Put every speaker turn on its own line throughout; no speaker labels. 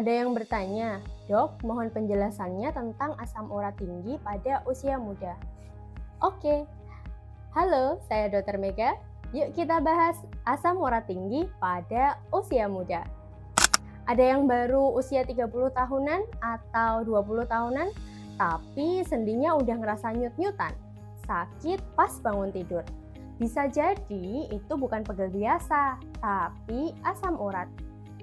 Ada yang bertanya, "Dok, mohon penjelasannya tentang asam urat tinggi pada usia muda." Oke, halo, saya Dr. Mega. Yuk kita bahas asam urat tinggi pada usia muda. Ada yang baru usia 30 tahunan atau 20 tahunan, tapi sendinya udah ngerasa nyut-nyutan, sakit pas bangun tidur. Bisa jadi itu bukan pegel biasa, tapi asam urat.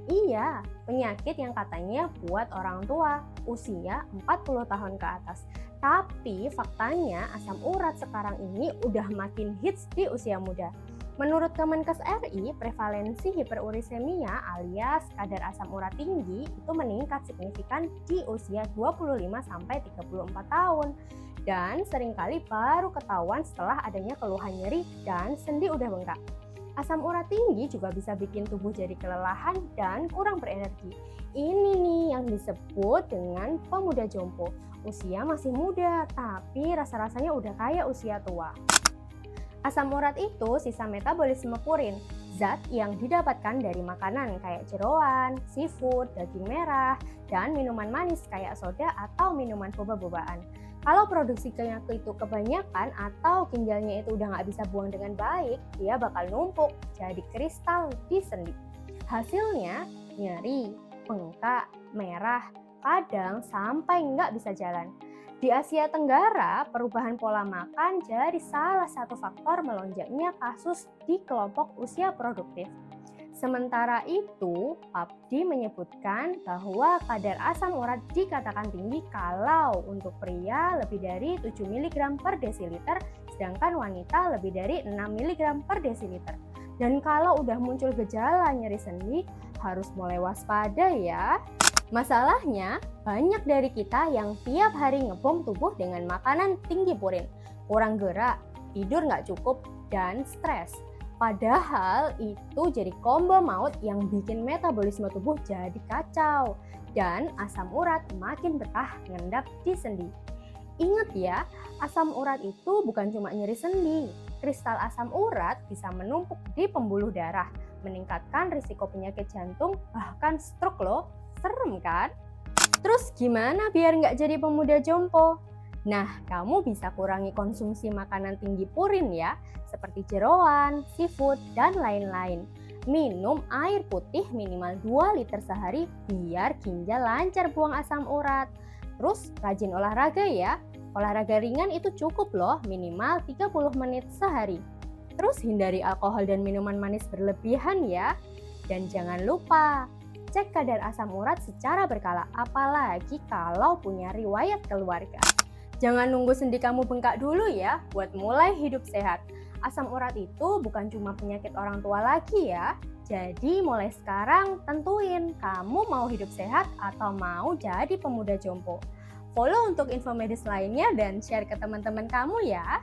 Iya, penyakit yang katanya buat orang tua usia 40 tahun ke atas. Tapi faktanya asam urat sekarang ini udah makin hits di usia muda. Menurut Kemenkes RI, prevalensi hiperurisemia alias kadar asam urat tinggi itu meningkat signifikan di usia 25-34 tahun. Dan seringkali baru ketahuan setelah adanya keluhan nyeri dan sendi udah bengkak. Asam urat tinggi juga bisa bikin tubuh jadi kelelahan dan kurang berenergi. Ini nih yang disebut dengan pemuda jompo. Usia masih muda, tapi rasa-rasanya udah kayak usia tua. Asam urat itu sisa metabolisme purin, zat yang didapatkan dari makanan kayak jeroan, seafood, daging merah, dan minuman manis kayak soda atau minuman boba-bobaan. Kalau produksinya itu kebanyakan atau ginjalnya itu udah nggak bisa buang dengan baik, dia bakal numpuk jadi kristal di sendi. Hasilnya nyeri, bengkak, merah, kadang sampai nggak bisa jalan. Di Asia Tenggara, perubahan pola makan jadi salah satu faktor melonjaknya kasus di kelompok usia produktif. Sementara itu, PABDI menyebutkan bahwa kadar asam urat dikatakan tinggi kalau untuk pria lebih dari 7 mg per desiliter, sedangkan wanita lebih dari 6 mg per desiliter. Dan kalau udah muncul gejala nyeri sendi, harus mulai waspada ya. Masalahnya, banyak dari kita yang tiap hari ngebom tubuh dengan makanan tinggi purin, kurang gerak, tidur nggak cukup, dan stres. Padahal itu jadi combo maut yang bikin metabolisme tubuh jadi kacau dan asam urat makin betah ngendap di sendi. Ingat ya, asam urat itu bukan cuma nyeri sendi. Kristal asam urat bisa menumpuk di pembuluh darah, meningkatkan risiko penyakit jantung, bahkan stroke loh. Serem kan? Terus gimana biar nggak jadi pemuda jompo? Nah, kamu bisa kurangi konsumsi makanan tinggi purin ya, seperti jeroan, seafood, dan lain-lain. Minum air putih minimal 2 liter sehari biar ginjal lancar buang asam urat. Terus rajin olahraga ya, olahraga ringan itu cukup loh, minimal 30 menit sehari. Terus hindari alkohol dan minuman manis berlebihan ya. Dan jangan lupa, cek kadar asam urat secara berkala, apalagi kalau punya riwayat keluarga. Jangan nunggu sendi kamu bengkak dulu ya, buat mulai hidup sehat. Asam urat itu bukan cuma penyakit orang tua lagi ya. Jadi mulai sekarang tentuin kamu mau hidup sehat atau mau jadi pemuda jompo. Follow untuk info medis lainnya dan share ke teman-teman kamu ya.